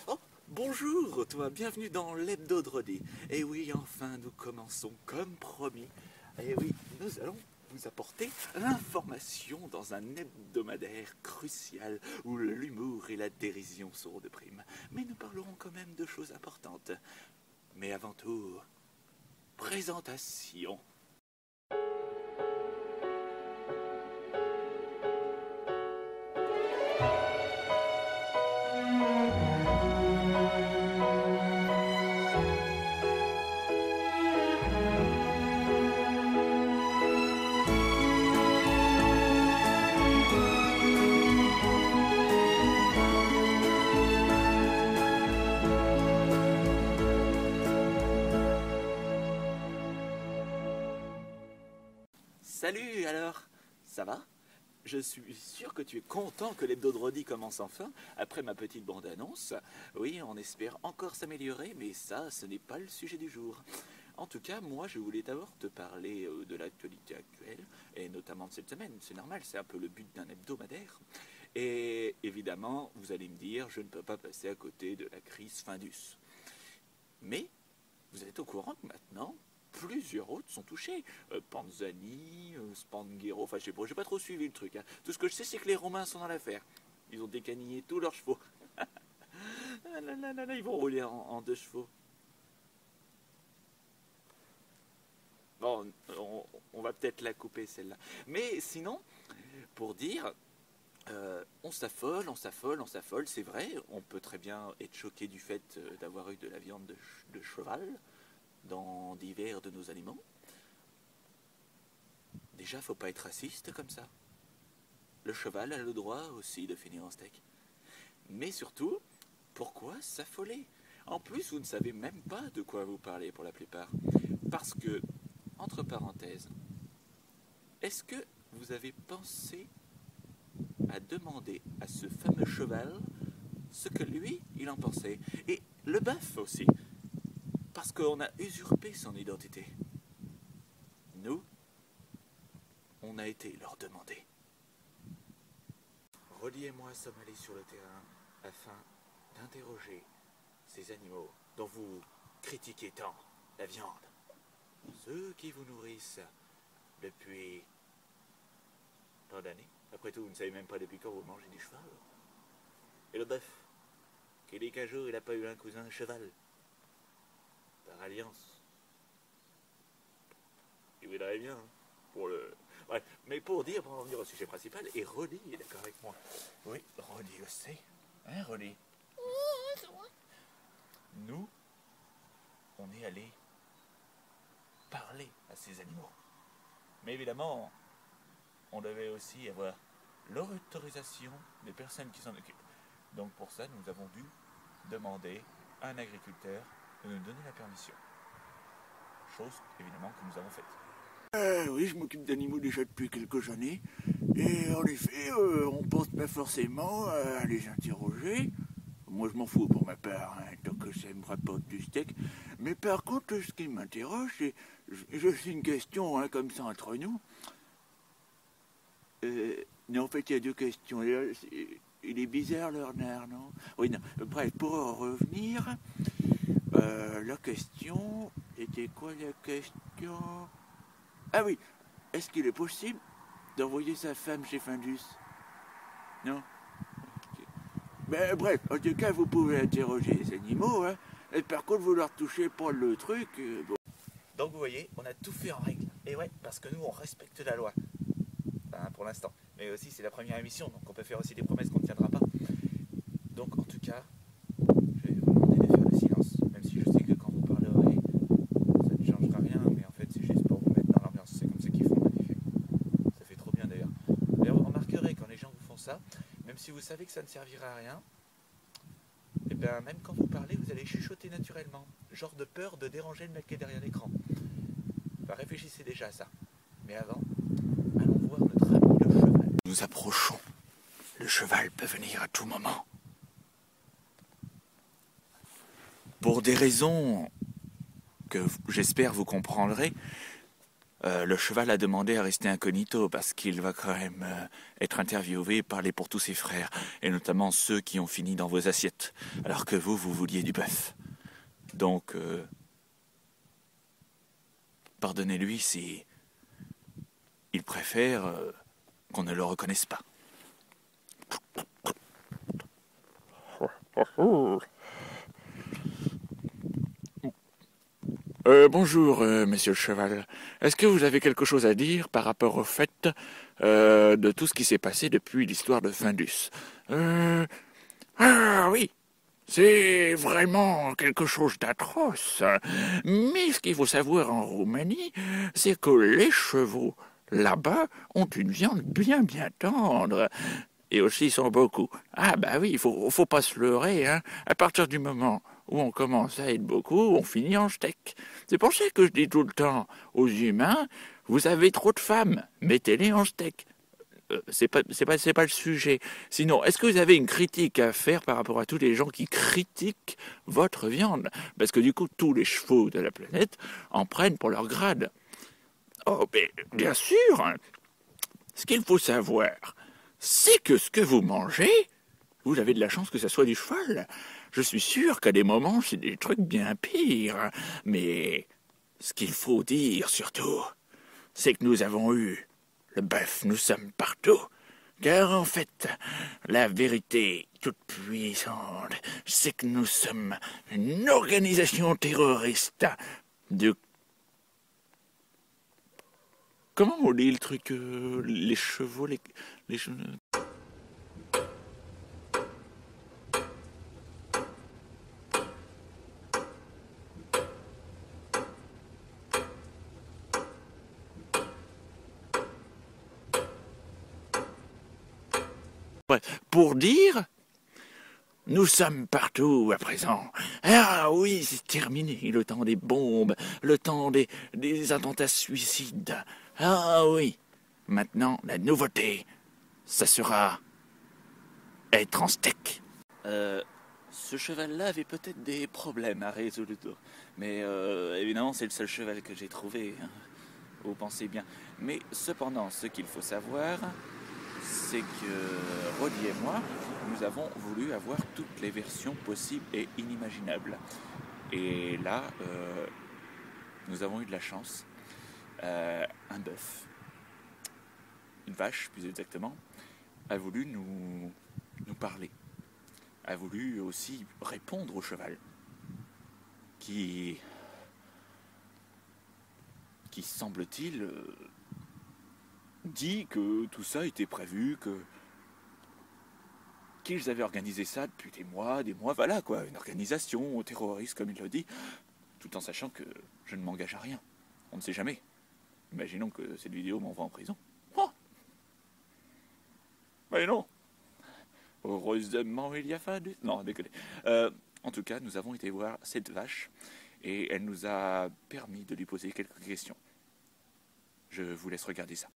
Oh, bonjour, toi, bienvenue dans l'hebdo de Rodi. Et oui, enfin, nous commençons comme promis. Et oui, nous allons vous apporter l'information dans un hebdomadaire crucial où l'humour et la dérision seront de prime. Mais nous parlerons quand même de choses importantes. Mais avant tout, présentation. Salut alors, ça va? Je suis sûr que tu es content que l'hebdo de Rodi commence enfin, après ma petite bande-annonce. Oui, on espère encore s'améliorer, mais ça, ce n'est pas le sujet du jour. En tout cas, moi, je voulais d'abord te parler de l'actualité actuelle, et notamment de cette semaine. C'est normal, c'est un peu le but d'un hebdomadaire. Et évidemment, vous allez me dire, je ne peux pas passer à côté de la crise Findus. Mais, vous êtes au courant que maintenant, plusieurs autres sont touchés. Panzani, Spanghero, enfin je sais pas, j'ai pas trop suivi le truc. Hein. Tout ce que je sais, c'est que les Romains sont dans l'affaire. Ils ont décanillé tous leurs chevaux. Ah là là là là, ils vont rouler en deux chevaux. Bon, on va peut-être la couper celle-là. Mais sinon, pour dire, on s'affole, on s'affole, on s'affole, c'est vrai, on peut très bien être choqué du fait d'avoir eu de la viande de cheval dans divers de nos aliments. Déjà, faut pas être raciste comme ça. Le cheval a le droit aussi de finir en steak. Mais surtout, pourquoi s'affoler? En plus, vous ne savez même pas de quoi vous parlez pour la plupart. Parce que, entre parenthèses, est-ce que vous avez pensé à demander à ce fameux cheval ce que lui, il en pensait? Et le bœuf aussi. Parce qu'on a usurpé son identité. Nous, on a été leur demander. Rodi et moi sommes allés sur le terrain afin d'interroger ces animaux dont vous critiquez tant la viande. Ceux qui vous nourrissent depuis tant d'années. Après tout, vous ne savez même pas depuis quand vous mangez du cheval. Et le bœuf, qui dit qu'un jour il n'a pas eu un cousin cheval. Par alliance. Il voudrait bien, hein, pour le... Ouais, mais pour en revenir au sujet principal, et Rodi est d'accord avec moi. Oui, Rodi le sait. Hein, Rodi? Nous, on est allé parler à ces animaux. Mais évidemment, on devait aussi avoir leur autorisation des personnes qui s'en occupent. Donc pour ça, nous avons dû demander à un agriculteur de nous donner la permission. Chose, évidemment, que nous avons faite. Oui, je m'occupe d'animaux déjà depuis quelques années. Et en effet, on pense pas forcément à les interroger. Moi, je m'en fous pour ma part, hein, tant que ça me rapporte du steak. Mais par contre, ce qui m'interroge, c'est juste une question, hein, comme ça, entre nous. Non, en fait, il y a deux questions. Il est bizarre, leur nerf, non? Oui, non. Bref, pour en revenir, la question... Était quoi la question? Ah oui, est-ce qu'il est possible d'envoyer sa femme chez Findus? Non? Mais bref, en tout cas, vous pouvez interroger les animaux, hein. Et par contre, vous leur touchez pas le truc. Bon. Donc vous voyez, on a tout fait en règle. Et ouais, parce que nous, on respecte la loi. Enfin, pour l'instant. Mais aussi, c'est la première émission, donc on peut faire aussi des promesses qu'on ne tiendra pas. Donc en tout cas, je vais vous demander de faire le silence. Même si je sais que quand vous parlerez, ça ne changera rien. Mais en fait, c'est juste pour vous mettre dans l'ambiance. C'est comme ça qu'ils font, en effet. Ça fait trop bien d'ailleurs. D'ailleurs, vous remarquerez quand les gens vous font ça, même si vous savez que ça ne servira à rien, et bien même quand vous parlez, vous allez chuchoter naturellement. Genre de peur de déranger le mec qui est derrière l'écran. Enfin, réfléchissez déjà à ça. Mais avant, allons voir notre ami le cheval. Nous approchons. Le cheval peut venir à tout moment. Pour des raisons que j'espère vous comprendrez, Le cheval a demandé à rester incognito parce qu'il va quand même être interviewé et parler pour tous ses frères, et notamment ceux qui ont fini dans vos assiettes, alors que vous vouliez du bœuf. Donc, pardonnez-lui si il préfère qu'on ne le reconnaisse pas. Bonjour, monsieur le cheval. Est-ce que vous avez quelque chose à dire par rapport au fait de tout ce qui s'est passé depuis l'histoire de Findus? Ah oui, c'est vraiment quelque chose d'atroce. Mais ce qu'il faut savoir en Roumanie, c'est que les chevaux, là-bas, ont une viande bien tendre. Et aussi, ils sont beaucoup. Ah bah oui, faut pas se leurrer, hein. À partir du moment où on commence à être beaucoup, on finit en steak. C'est pour ça que je dis tout le temps aux humains, vous avez trop de femmes, mettez-les en steak. C'est pas le sujet. Sinon, est-ce que vous avez une critique à faire par rapport à tous les gens qui critiquent votre viande? Parce que du coup, tous les chevaux de la planète en prennent pour leur grade. Oh, mais bien sûr. Ce qu'il faut savoir, c'est que ce que vous mangez, vous avez de la chance que ça soit du cheval. Je suis sûr qu'à des moments, c'est des trucs bien pires. Mais ce qu'il faut dire surtout, c'est que nous avons eu le bœuf, nous sommes partout. Car en fait, la vérité toute puissante, c'est que nous sommes une organisation terroriste de... Comment on lit le truc, les chevaux, les Pour dire, nous sommes partout à présent. Ah oui, c'est terminé, le temps des bombes, le temps des attentats suicides. Ah oui, maintenant, la nouveauté, ça sera être en steak. Ce cheval-là avait peut-être des problèmes à résoudre. Mais évidemment, c'est le seul cheval que j'ai trouvé. Hein. Vous pensez bien. Mais cependant, ce qu'il faut savoir, c'est que Roddy et moi, nous avons voulu avoir toutes les versions possibles et inimaginables. Et là, nous avons eu de la chance. Un bœuf, une vache plus exactement, a voulu nous parler. A voulu aussi répondre au cheval, qui semble-t-il, dit que tout ça était prévu, qu'ils avaient organisé ça depuis des mois, voilà quoi, une organisation terroriste comme il le dit, tout en sachant que je ne m'engage à rien. On ne sait jamais. Imaginons que cette vidéo m'envoie en prison. Oh, mais non. Heureusement, il y a Findus. Non, déconne. En tout cas, nous avons été voir cette vache et elle nous a permis de lui poser quelques questions. Je vous laisse regarder ça.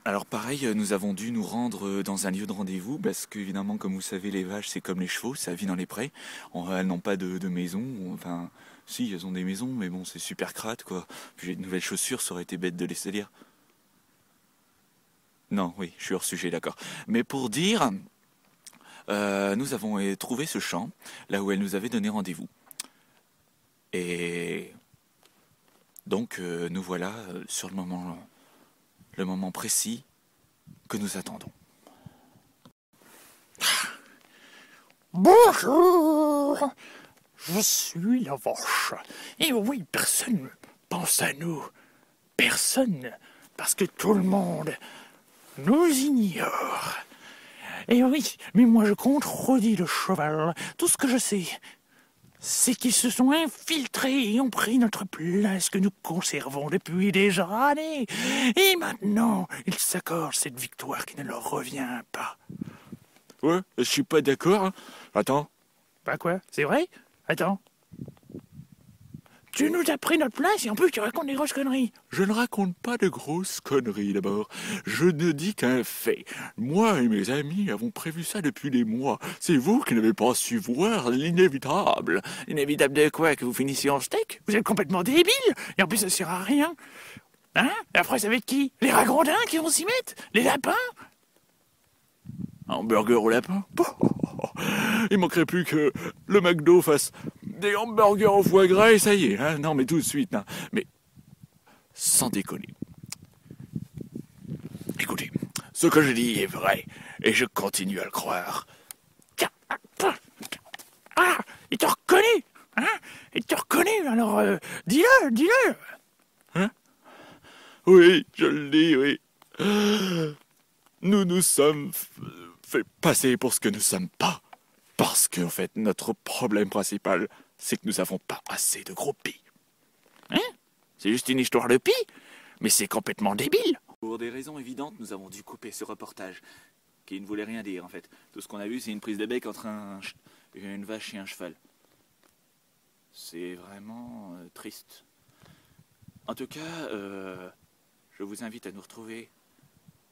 Alors pareil, nous avons dû nous rendre dans un lieu de rendez-vous parce qu'évidemment, comme vous savez, les vaches, c'est comme les chevaux, ça vit dans les prés. Elles n'ont pas de maison, enfin, si, elles ont des maisons, mais bon, c'est super crade, quoi. Puis j'ai de nouvelles chaussures, ça aurait été bête de laisser dire. Non, oui, je suis hors sujet, d'accord. Mais pour dire, nous avons trouvé ce champ, là où elle nous avait donné rendez-vous. Et donc, nous voilà sur le moment précis que nous attendons. Bonjour, je suis la vache. Et oui, personne pense à nous. Personne, parce que tout le monde nous ignore. Et oui, mais moi je contredis le cheval. Tout ce que je sais, c'est qu'ils se sont infiltrés et ont pris notre place que nous conservons depuis des années. Et maintenant, ils s'accordent cette victoire qui ne leur revient pas. Ouais, je suis pas d'accord. Hein. Attends. Bah quoi? C'est vrai? Attends. Tu nous as pris notre place et en plus tu racontes des grosses conneries. Je ne raconte pas de grosses conneries d'abord. Je ne dis qu'un fait. Moi et mes amis avons prévu ça depuis des mois. C'est vous qui n'avez pas su voir l'inévitable. Inévitable de quoi? Que vous finissiez en steak? Vous êtes complètement débile. Et en plus ça sert à rien. Hein? Après ça va être qui? Les ragondins qui vont s'y mettre? Les lapins? Hamburger au lapin? Il manquerait plus que le McDo fasse des hamburgers au foie gras et ça y est. Hein, non mais tout de suite. Hein. Mais sans déconner. Écoutez, ce que je dis est vrai et je continue à le croire. Ah! Il te reconnaît! Hein? Il te reconnaît, alors dis-le, dis-le! Hein? Oui, je le dis, oui. Nous nous sommes fait passer pour ce que nous sommes pas. Parce qu'en fait, notre problème principal, c'est que nous n'avons pas assez de gros pis. Hein? C'est juste une histoire de pis? Mais c'est complètement débile! Pour des raisons évidentes, nous avons dû couper ce reportage, qui ne voulait rien dire en fait. Tout ce qu'on a vu, c'est une prise de bec entre une vache et un cheval. C'est vraiment triste. En tout cas, je vous invite à nous retrouver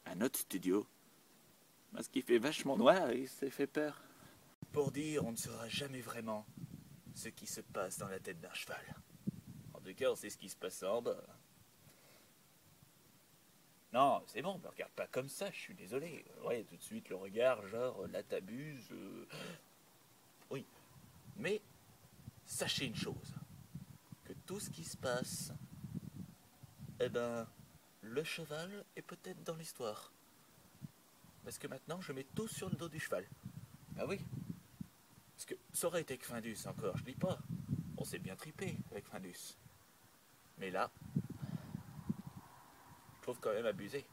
à notre studio, parce qu'il fait vachement noir et ça fait peur. Pour dire, on ne saura jamais vraiment ce qui se passe dans la tête d'un cheval. En tout cas, on sait ce qui se passe en bas. Non, c'est bon, me regarde pas comme ça, je suis désolé. Ouais, tout de suite le regard, genre, là t'abuses. Oui, mais sachez une chose, que tout ce qui se passe, eh ben, le cheval est peut-être dans l'histoire. Parce que maintenant, je mets tout sur le dos du cheval. Ah oui. Parce que ça aurait été avec Findus encore, je dis pas. On s'est bien tripé avec Findus. Mais là, je trouve quand même abusé.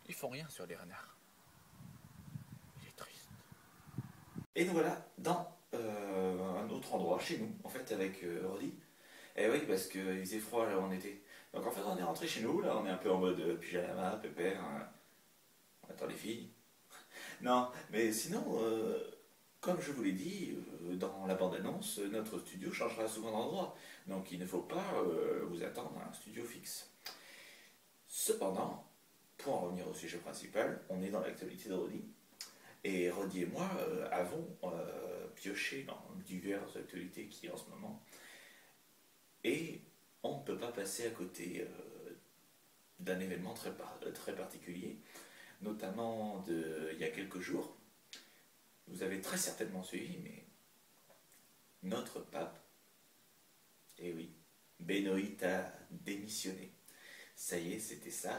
Ils font rien sur les renards. Il est triste. Et nous voilà dans un autre endroit, chez nous, en fait, avec Rodi. Et oui, parce qu'il faisait froid là où on était. Donc en fait, on est rentré chez nous, là, on est un peu en mode pyjama, pépère. Hein. On attend les filles. Non, mais sinon, comme je vous l'ai dit, dans la bande-annonce, notre studio changera souvent d'endroit. Donc il ne faut pas vous attendre à un studio fixe. Cependant, pour en revenir au sujet principal, on est dans l'actualité de Rodi. Et Rodi et moi avons pioché dans diverses actualités qui y a en ce moment. Et on ne peut pas passer à côté d'un événement très particulier, notamment il y a quelques jours. Vous avez très certainement suivi, mais notre pape, eh oui, Benoît a démissionné. Ça y est, c'était ça,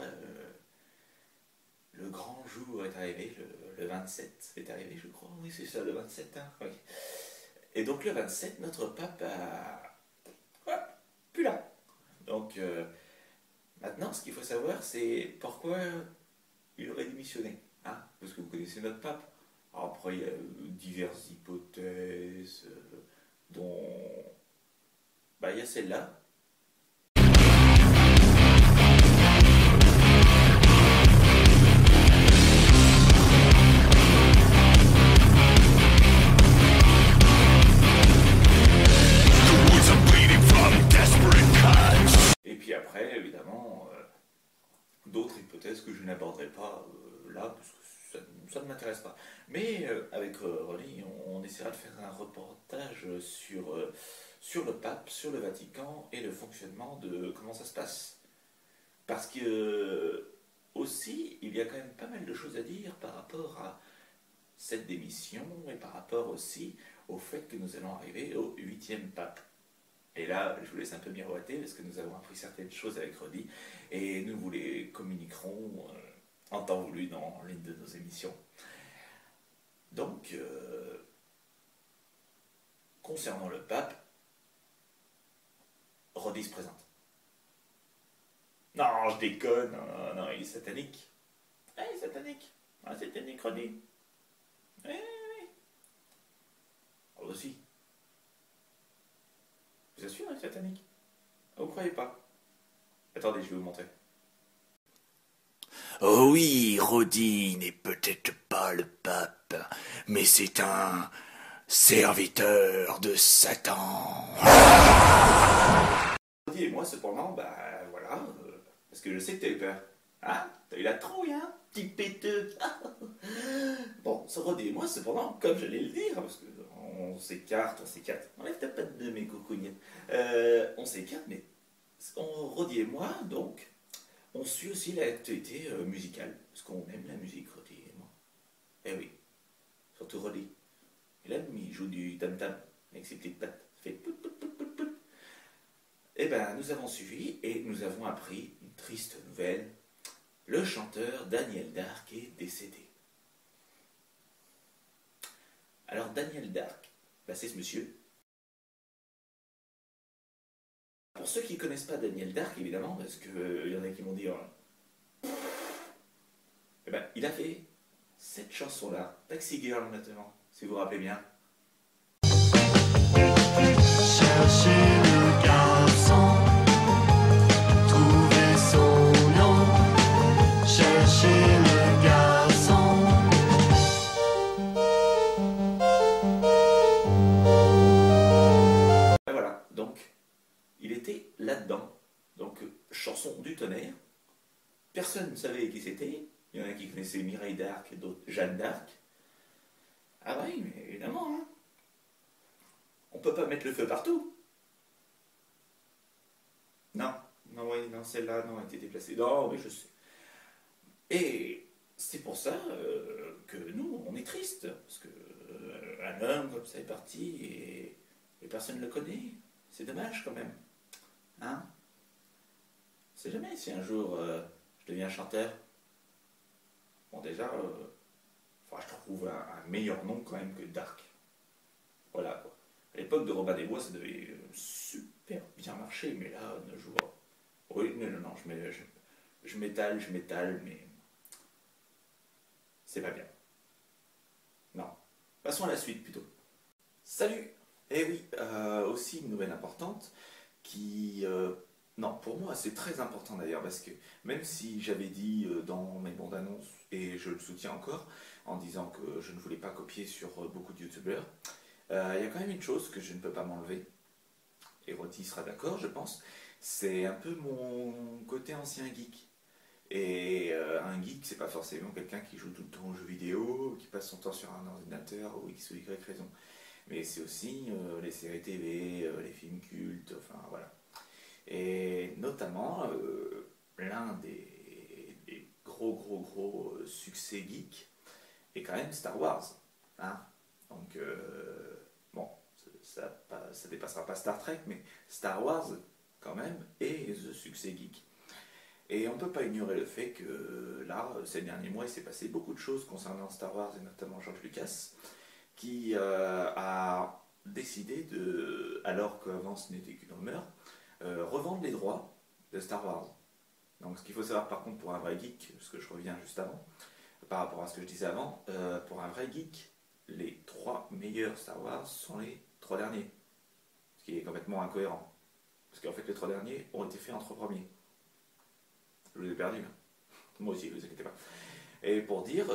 le grand jour est arrivé, le 27 est arrivé, je crois. Oui, c'est ça, le 27, hein, oui. Et donc le 27, notre pape plus là. Donc maintenant, ce qu'il faut savoir, c'est pourquoi il aurait démissionné. Hein, parce que vous connaissez notre pape. Alors après, il y a diverses hypothèses, dont... il y a celle-là. Et puis après, évidemment, d'autres hypothèses que je n'aborderai pas là, parce que ça ne m'intéresse pas. Mais avec Rolly, on essaiera de faire un reportage sur le pape, sur le Vatican et le fonctionnement de comment ça se passe. Parce que aussi, il y a quand même pas mal de choses à dire par rapport à cette démission et par rapport aussi au fait que nous allons arriver au 8e pape. Et là, je vous laisse un peu miroiter parce que nous avons appris certaines choses avec Rodi et nous vous les communiquerons en temps voulu dans l'une de nos émissions. Donc, concernant le pape, Rodi se présente. Non, je déconne, non, il est satanique. Ah, il est satanique. Ah, satanique, Rodi. Oui, oui. Oh, aussi. Vous êtes sûr, il est satanique? Vous croyez pas? Attendez, je vais vous montrer. Oh oui, Rodi n'est peut-être pas le pape, mais c'est un serviteur de Satan. Dis-moi cependant, bah voilà, parce que je sais que t'as eu peur. Hein? T'as eu la trouille, hein? Petit péteux. Bon, ça redis-moi cependant, comme j'allais le dire, parce que on s'écarte. Enlève ta patte de mes coucougnes. On s'écarte, mais on redis et moi, donc, on suit aussi l'actualité musicale, parce qu'on aime la musique, Roddy et moi. Eh oui, surtout Roddy. Il aime, il joue du tam-tam avec ses petites pattes. Ça fait pout, pout, pout, pout, pout. Eh ben, nous avons suivi et nous avons appris une triste nouvelle. Le chanteur Daniel Dark est décédé. Alors, Daniel Dark, bah, c'est ce monsieur. Pour ceux qui ne connaissent pas Daniel Dark, évidemment, parce qu'il y en a qui vont dire... Eh ben, il a fait cette chanson-là, Taxi Girl notamment, si vous vous rappelez bien. Chercher le garçon, trouver son nom. Chercher le garçon. Ben voilà, donc, il était là-dedans. Donc, chanson du tonnerre. Personne ne savait qui c'était. Il y en a qui connaissaient Mireille d'Arc et d'autres Jeanne d'Arc. Ah oui, mais évidemment, hein. On peut pas mettre le feu partout. Non, oui, non, celle-là, non, elle était déplacée. Non, mais je sais. Et c'est pour ça que nous, on est triste. Parce que un homme comme ça est parti et personne ne le connaît. C'est dommage quand même. Hein? On sait jamais si un jour je deviens chanteur. Bon, déjà, faudra que je trouve un meilleur nom quand même que Dark. Voilà, quoi. À l'époque de Robin des Bois, ça devait super bien marcher, mais là, ne joue pas. Oui, non, je m'étale, mais c'est pas bien. Non. Passons à la suite plutôt. Salut! Eh oui, aussi une nouvelle importante qui... non, pour moi c'est très important d'ailleurs, parce que même si j'avais dit dans mes bandes annonces, et je le soutiens encore, en disant que je ne voulais pas copier sur beaucoup de youtubeurs, il y a quand même une chose que je ne peux pas m'enlever, et Roddy sera d'accord je pense, c'est un peu mon côté ancien geek. Et un geek, c'est pas forcément quelqu'un qui joue tout le temps aux jeux vidéo, qui passe son temps sur un ordinateur ou X ou Y raison. Mais c'est aussi les séries TV, les films cultes, enfin voilà. Et notamment, l'un des gros succès geek est quand même Star Wars. Hein. Donc, bon, ça dépassera pas Star Trek, mais Star Wars, quand même, est the succès geek. Et on ne peut pas ignorer le fait que là, ces derniers mois, il s'est passé beaucoup de choses concernant Star Wars, et notamment George Lucas, qui a décidé de, alors qu'avant ce n'était qu'une rumeur, revendre les droits de Star Wars. Donc ce qu'il faut savoir par contre pour un vrai geek, parce que je reviens juste avant, par rapport à ce que je disais avant, pour un vrai geek, les 3 meilleurs Star Wars sont les 3 derniers. Ce qui est complètement incohérent. Parce qu'en fait les 3 derniers ont été faits en 3 premiers. Je vous ai perdu. Hein. Moi aussi, ne vous inquiétez pas. Et pour dire,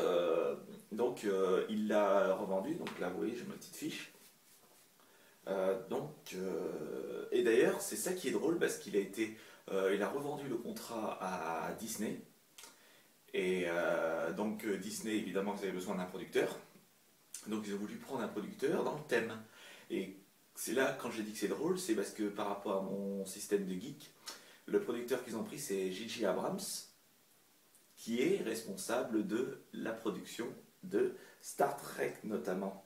il l'a revendu, donc là vous voyez j'ai ma petite fiche. Et d'ailleurs c'est ça qui est drôle parce qu'il il a revendu le contrat à Disney. Et Disney évidemment ils avaient besoin d'un producteur. Donc ils ont voulu prendre un producteur dans le thème. Et c'est là quand j'ai dit que c'est drôle, c'est parce que par rapport à mon système de geek, le producteur qu'ils ont pris c'est J.J. Abrams, qui est responsable de la production de Star Trek notamment.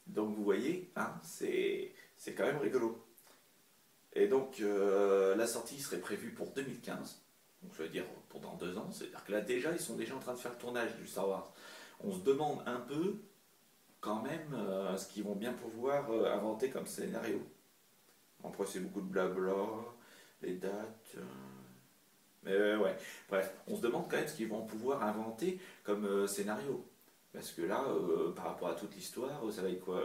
Donc vous voyez, hein, c'est quand même rigolo. Et donc la sortie serait prévue pour 2015, donc je veux dire pour dans 2 ans, c'est-à-dire que là déjà ils sont déjà en train de faire le tournage du Star Wars. On se demande un peu quand même ce qu'ils vont bien pouvoir inventer comme scénario. Après c'est beaucoup de blabla, les dates... Mais ouais, bref, on se demande quand même ce qu'ils vont pouvoir inventer comme scénario. Parce que là, par rapport à toute l'histoire, ça va être quoi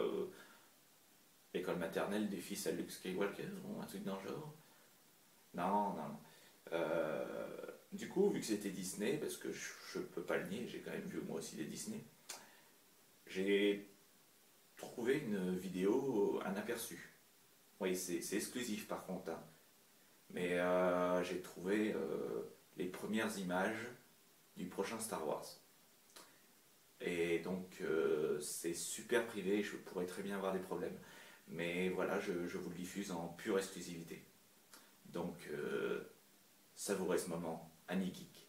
l'école maternelle des fils à Luke Skywalker, ou un truc dans le genre? Non. Du coup, vu que c'était Disney, parce que je peux pas le nier, j'ai quand même vu moi aussi des Disney, j'ai trouvé une vidéo, un aperçu. Oui, c'est exclusif par contre. Hein. Mais j'ai trouvé les premières images du prochain Star Wars. Et donc c'est super privé, je pourrais très bien avoir des problèmes. Mais voilà, je vous le diffuse en pure exclusivité. Donc savourez ce moment, Annie Geek.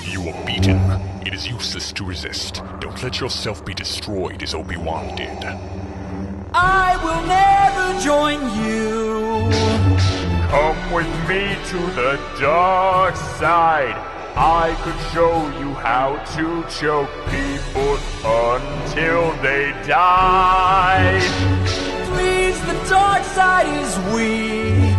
You are beaten. It is useless to resist. Don't let yourself be destroyed as Obi-Wan did. I will never join you. Come with me to the dark side. I could show you how to choke people until they die. Please, the dark side is weak.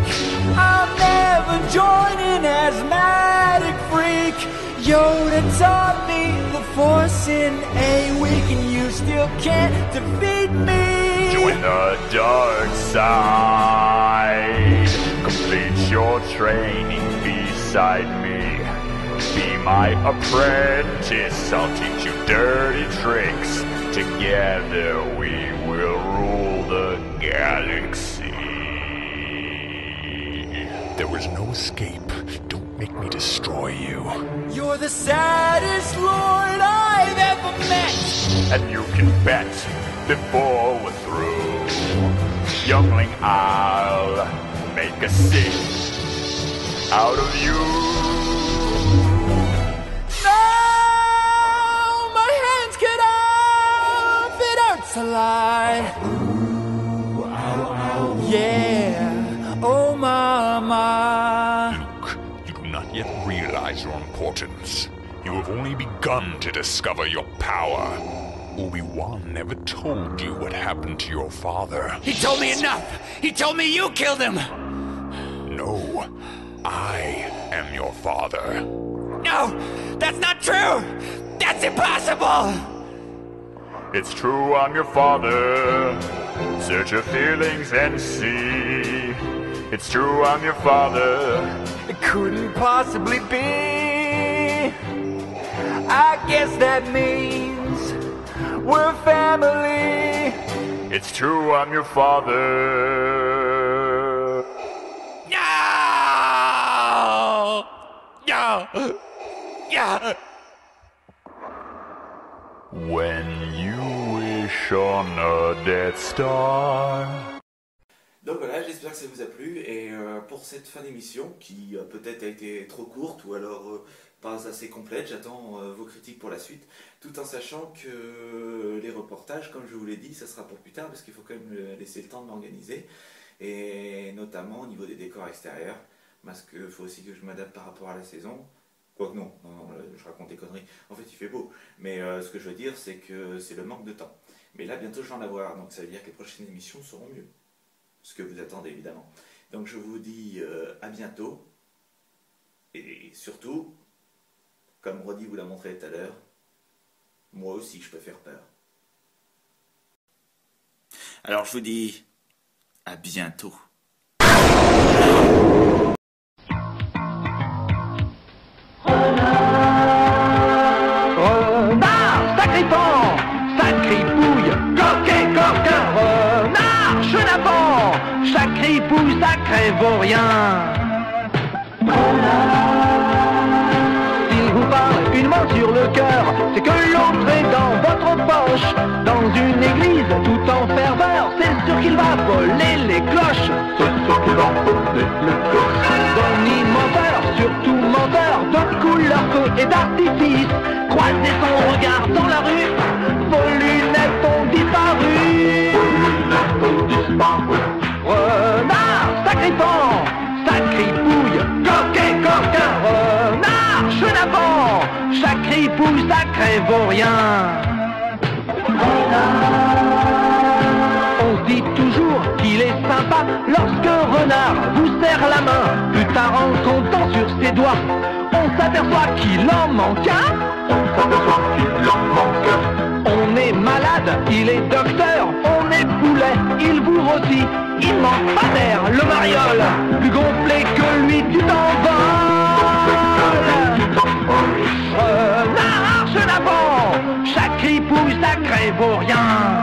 I'll never join an asthmatic freak. Yoda taught me the Force in a week, and you still can't defeat me. Join the dark side. Complete your training beside me. Be my apprentice, I'll teach you dirty tricks. Together we will rule the galaxy. There is no escape. Don't make me destroy you. You're the saddest lord I've ever met. And you can bet before we're through, youngling, I'll make a Sith out of you. No, my hands cut off. It hurts a lot. Ooh, ow, ow. Yeah, oh mama. Luke, you do not yet realize your importance. You have only begun to discover your power. Obi-Wan never told you what happened to your father. He told me enough! He told me you killed him! No, I am your father. No! That's not true! That's impossible! It's true, I'm your father. Search your feelings and see. It's true, I'm your father. It couldn't possibly be. I guess that means we're family. It's true, I'm your father. No! No! Yeah! When you wish on a Death Star. Donc voilà, j'espère que ça vous a plu. Et pour cette fin d'émission, qui peut-être a été trop courte ou alors pas assez complète, j'attends vos critiques pour la suite, tout en sachant que les reportages, comme je vous l'ai dit, ça sera pour plus tard, parce qu'il faut quand même laisser le temps de m'organiser, et notamment au niveau des décors extérieurs, parce qu'il faut aussi que je m'adapte par rapport à la saison. Quoique non, je raconte des conneries, en fait il fait beau, mais ce que je veux dire c'est que c'est le manque de temps. Mais là bientôt je vais en avoir, donc ça veut dire que les prochaines émissions seront mieux, ce que vous attendez évidemment. Donc je vous dis à bientôt, et surtout, comme Roddy vous l'a montré tout à l'heure, moi aussi je peux faire peur. Alors je vous dis à bientôt. Renard, sacripant, sacripouille, coquet, coquin, renard, chenapan, sacripouille, sacré-vaurien. S'il vous parle une main sur le cœur, c'est que l'autre est dans votre poche. Dans une église tout en ferveur, c'est sûr qu'il va voler les cloches. C'est sûr qu'il va voler les cloches. Bonimenteur, surtout menteur, de couleur, feu et d'artifice. Croisez son regard dans la rue, vos lunettes ont disparu. Renard, sacripant, sacripouille, coquet, coquin, renard, chenapan, sacripouille, sacré-vaurien. On se dit toujours qu'il est sympa lorsque renard vous serre la main. Plus tard en comptant sur ses doigts, on s'aperçoit qu'il en manque un. On est malade, il est docteur, on est poulet, il vous rôtit, il manque pas d'air, le mariole, plus gonflé que lui, tu t'envoles. Renard, chenapan, vaut rien.